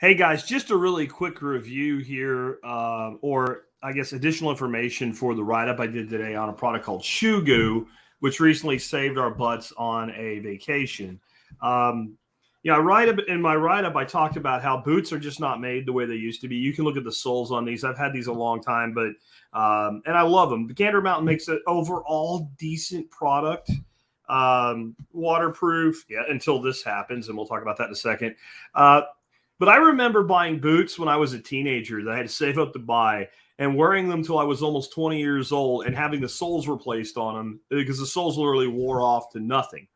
Hey guys, just a really quick review here, or I guess additional information for the write up I did today on a product called Shoe Goo, which recently saved our butts on a vacation. Um, I write up in my write up. I talked about how boots are just not made the way they used to be. You can look at the soles on these. I've had these a long time, but and I love them. The Gander Mountain makes an overall decent product, waterproof. Yeah, until this happens, and we'll talk about that in a second. But I remember buying boots when I was a teenager that I had to save up to buy and wearing them till I was almost 20 years old and having the soles replaced on them because the soles literally wore off to nothing.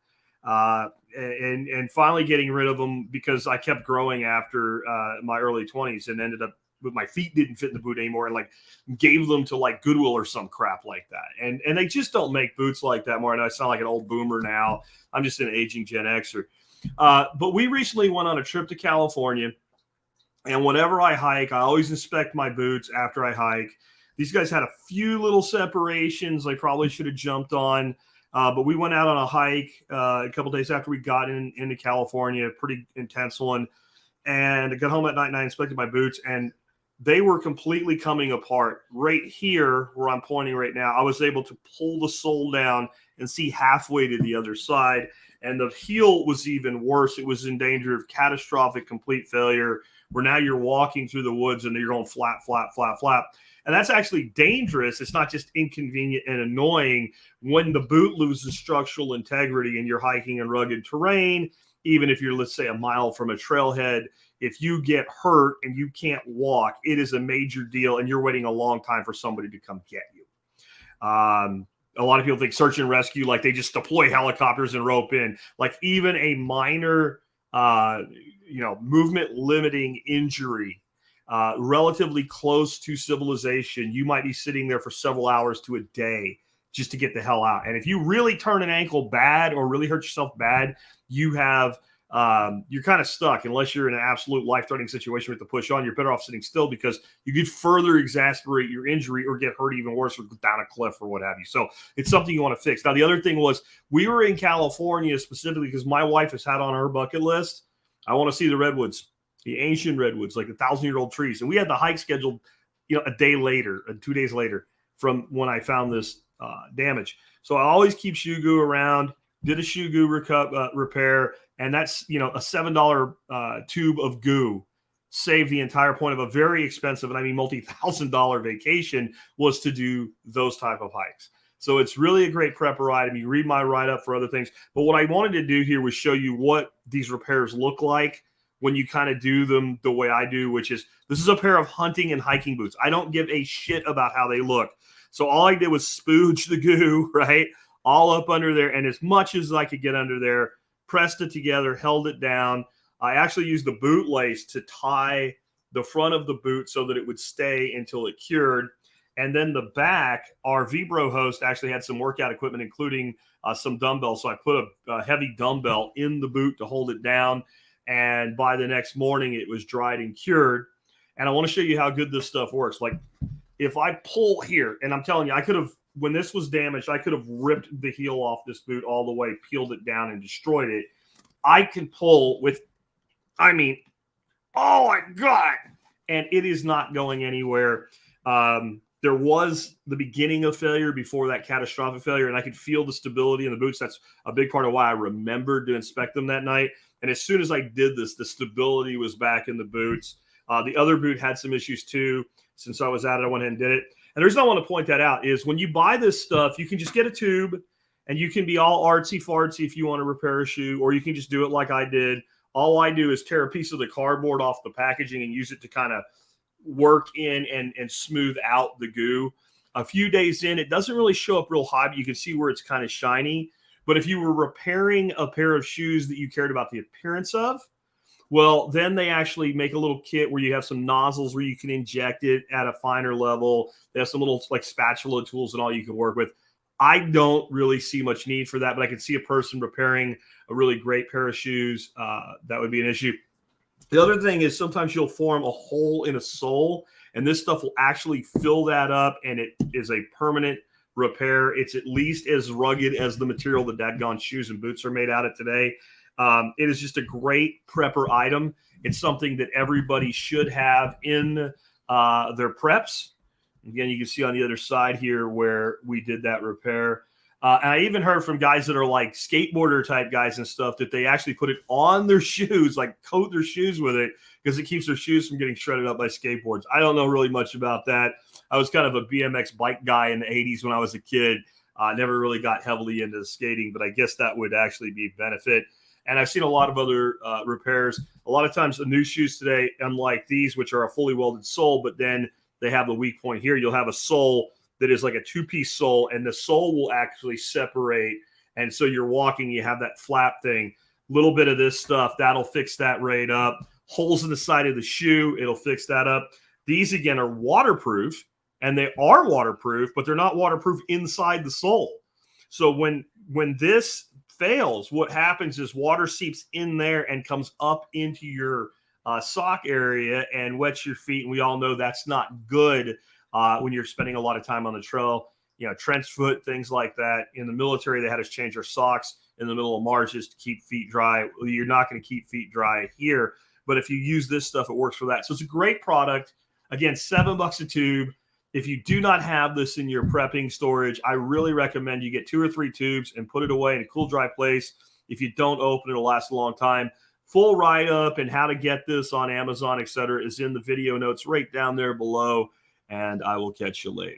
And finally getting rid of them because I kept growing after my early 20s and ended up with my feet didn't fit in the boot anymore and like gave them to like Goodwill or some crap like that. And they just don't make boots like that more. I know I sound like an old boomer now. I'm just an aging Gen Xer. But we recently went on a trip to California, and whenever I hike, I always inspect my boots after I hike. These guys had a few little separations I probably should have jumped on, but we went out on a hike a couple days after we got into California, pretty intense one, and I got home at night and I inspected my boots, and they were completely coming apart. Right here, where I'm pointing right now, I was able to pull the sole down and see halfway to the other side. And the heel was even worse. It was in danger of catastrophic complete failure, where now you're walking through the woods and you're going flat, flat, flat, flat. And that's actually dangerous. It's not just inconvenient and annoying when the boot loses structural integrity and you're hiking in rugged terrain, even if you're, let's say, a mile from a trailhead. If you get hurt and you can't walk, it is a major deal, and you're waiting a long time for somebody to come get you. A lot of people think search and rescue, like they just deploy helicopters and rope in. Like even a minor, movement limiting injury, relatively close to civilization, you might be sitting there for several hours to a day just to get the hell out. And if you really turn an ankle bad or really hurt yourself bad, you're kind of stuck unless you're in an absolute life-threatening situation with the push on. You're better off sitting still because you could further exasperate your injury or get hurt even worse or go down a cliff or what have you. So it's something you want to fix. Now, the other thing was we were in California specifically because my wife has had on her bucket list, I want to see the redwoods, the ancient redwoods, like the 1,000-year-old trees. And we had the hike scheduled, a day later, 2 days later from when I found this damage. So I always keep Shoe Goo around, did a Shoe Goo repair, and that's, a $7 tube of goo saved the entire point of a very expensive, and I mean multi-$1,000 vacation, was to do those type of hikes. So it's really a great prepper item. You read my write-up for other things. But what I wanted to do here was show you what these repairs look like when you kind of do them the way I do, which is this is a pair of hunting and hiking boots. I don't give a shit about how they look. So all I did was spooge the goo, right, all up under there. And as much as I could get under there, pressed it together, held it down. I actually used the boot lace to tie the front of the boot so that it would stay until it cured. And then the back, our Vibro host actually had some workout equipment, including some dumbbells. So I put a heavy dumbbell in the boot to hold it down. And by the next morning, it was dried and cured. And I want to show you how good this stuff works. Like if I pull here, and I'm telling you, I could have, when this was damaged, I could have ripped the heel off this boot all the way, peeled it down, and destroyed it. I can pull with, oh my God. And it is not going anywhere. There was the beginning of failure before that catastrophic failure, and I could feel the stability in the boots. That's a big part of why I remembered to inspect them that night. And as soon as I did this, the stability was back in the boots. The other boot had some issues too. Since I was at it, I went ahead and did it. And the reason I want to point that out is when you buy this stuff, you can just get a tube and you can be all artsy-fartsy if you want to repair a shoe, or you can just do it like I did. All I do is tear a piece of the cardboard off the packaging and use it to kind of work in and smooth out the goo. A few days in, it doesn't really show up real high, but you can see where it's kind of shiny. But if you were repairing a pair of shoes that you cared about the appearance of, well, then they actually make a little kit where you have some nozzles where you can inject it at a finer level. They have some little like spatula tools and all you can work with. I don't really see much need for that, but I can see a person repairing a really great pair of shoes. That would be an issue. The other thing is sometimes you'll form a hole in a sole, and this stuff will actually fill that up, and it is a permanent repair. It's at least as rugged as the material that dadgone shoes and boots are made out of today. It is just a great prepper item. It's something that everybody should have in their preps. Again, you can see on the other side here where we did that repair. And I even heard from guys that are like skateboarder type guys and stuff that they actually put it on their shoes, like coat their shoes with it, because it keeps their shoes from getting shredded up by skateboards. I don't know really much about that. I was kind of a BMX bike guy in the 80s when I was a kid. Never really got heavily into skating, but I guess that would actually be a benefit. And I've seen a lot of other repairs. A lot of times the new shoes today, unlike these, which are a fully welded sole, but then they have the weak point here, you'll have a sole that is like a two-piece sole, and the sole will actually separate. And so you're walking, you have that flap thing. Little bit of this stuff, that'll fix that right up. Holes in the side of the shoe, it'll fix that up. These, again, are waterproof, and they are waterproof, but they're not waterproof inside the sole. So when this fails, what happens is water seeps in there and comes up into your sock area and wets your feet. And we all know that's not good when you're spending a lot of time on the trail, trench foot, things like that. In the military, they had us change our socks in the middle of marches to keep feet dry. Well, you're not going to keep feet dry here, but if you use this stuff, it works for that. So it's a great product. Again, $7 a tube. If you do not have this in your prepping storage, I really recommend you get 2 or 3 tubes and put it away in a cool, dry place. If you don't open it, it'll last a long time. Full write-up and how to get this on Amazon, etc., is in the video notes right down there below, and I will catch you later.